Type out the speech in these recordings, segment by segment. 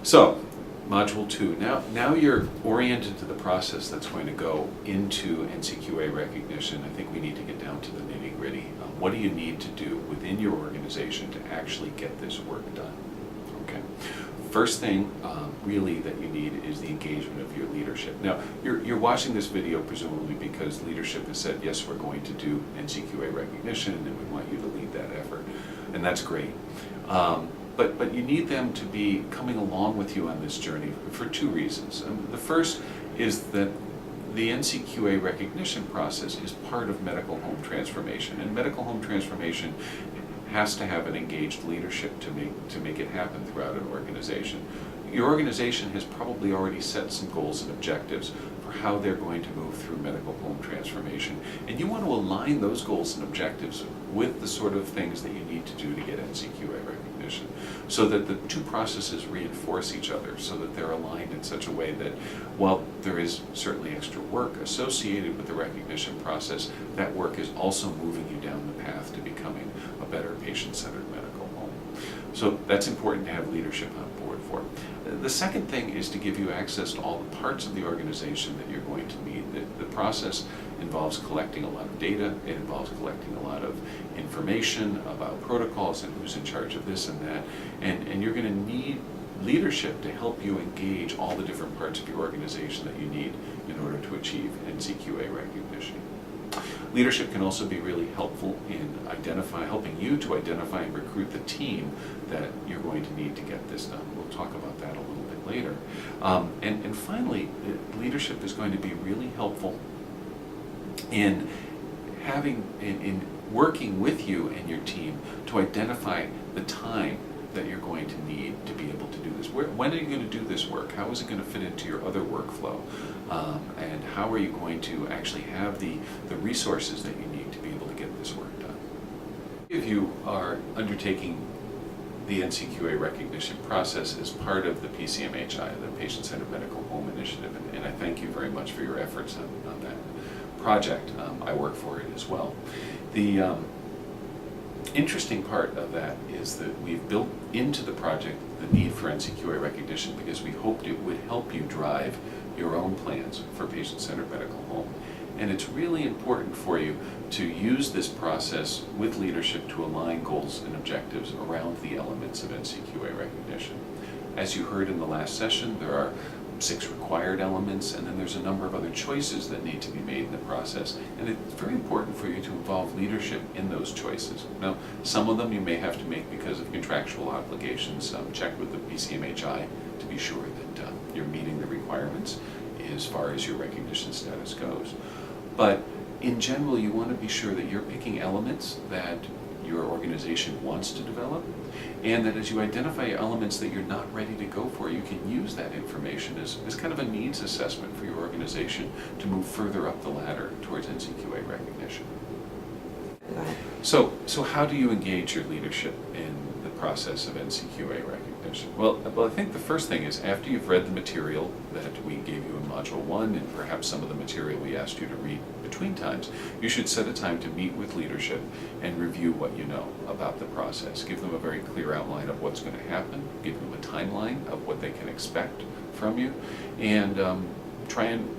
So, Module 2, now you're oriented to the process that's going to go into NCQA recognition. I think we need to get down to the nitty-gritty. What do you need to do within your organization to actually get this work done? Okay. First thing really that you need is the engagement of your leadership. Now, you're watching this video presumably because leadership has said, yes, we're going to do NCQA recognition and we want you to lead that effort. And that's great. But you need them to be coming along with you on this journey for two reasons. The first is that the NCQA recognition process is part of medical home transformation, and medical home transformation has to have an engaged leadership to make it happen throughout an organization. Your organization has probably already set some goals and objectives for how they're going to move through medical home transformation, and you want to align those goals and objectives with the sort of things that you need to do to get NCQA recognition, so that the two processes reinforce each other, so that they're aligned in such a way that while there is certainly extra work associated with the recognition process, that work is also moving you down the path to becoming a better patient-centered medical home. So that's important to have leadership on board for. The second thing is to give you access to all the parts of the organization that you're going to need. The process involves collecting a lot of data, it involves collecting a lot of information about protocols and who's in charge of this and that, and you're going to need leadership to help you engage all the different parts of your organization that you need in order to achieve NCQA recognition. Leadership can also be really helpful in helping you to identify and recruit the team that you're going to need to get this done. We'll talk about that a little bit later. And finally, leadership is going to be really helpful in working with you and your team to identify the time that you're going to need to be able to do this. When are you going to do this work? How is it going to fit into your other workflow? And how are you going to actually have the resources that you need to be able to get this work done? If you are undertaking the NCQA recognition process as part of the PCMHI, the Patient-Centered Medical Home Initiative, and I thank you very much for your efforts on that project. I work for it as well. The interesting part of that is that we've built into the project the need for NCQA recognition because we hoped it would help you drive your own plans for patient-centered medical home. And it's really important for you to use this process with leadership to align goals and objectives around the elements of NCQA recognition. As you heard in the last session, there are 6 required elements, and then there's a number of other choices that need to be made in the process. And it's very important for you to involve leadership in those choices. Now, some of them you may have to make because of contractual obligations. Check with the PCMHI to be sure that you're meeting the requirements as far as your recognition status goes. But in general, you want to be sure that you're picking elements that your organization wants to develop, and that as you identify elements that you're not ready to go for, you can use that information as kind of a needs assessment for your organization to move further up the ladder towards NCQA recognition. So how do you engage your leadership in the process of NCQA recognition? Well, I think the first thing is after you've read the material that we gave you in Module 1 and perhaps some of the material we asked you to read between times, you should set a time to meet with leadership and review what you know about the process. Give them a very clear outline of what's going to happen, give them a timeline of what they can expect from you, and try and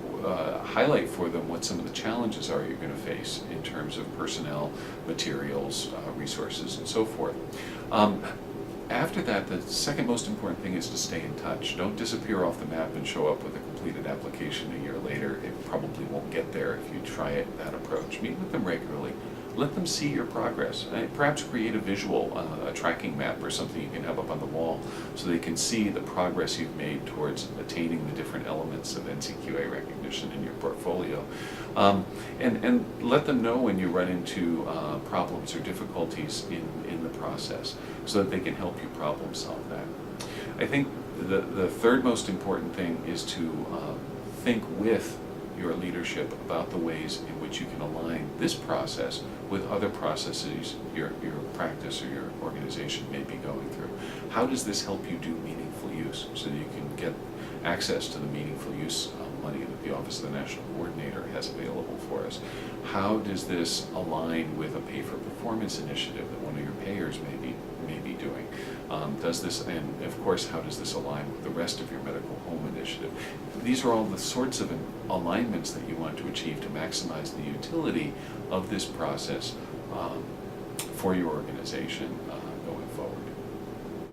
highlight for them what some of the challenges are you're going to face in terms of personnel, materials, resources, and so forth. After that, the second most important thing is to stay in touch. Don't disappear off the map and show up with a completed application a year later. It probably won't get there if you try that approach. Meet with them regularly. Let them see your progress. Perhaps create a visual, a tracking map or something you can have up on the wall so they can see the progress you've made towards attaining the different elements of NCQA recognition in your portfolio. And let them know when you run into problems or difficulties in the process so that they can help you problem solve that. I think the third most important thing is to think with your leadership about the ways in which you can align this process with other processes your practice or your organization may be going through. How does this help you do meaningful use so that you can get access to the meaningful use money that the Office of the National Coordinator has available for us? How does this align with a pay-for-performance initiative that one of your payers may be doing? Does this, and of course, how does this align with the rest of your medical home initiative? These are all the sorts of alignments that you want to achieve to maximize the utility of this process for your organization going forward.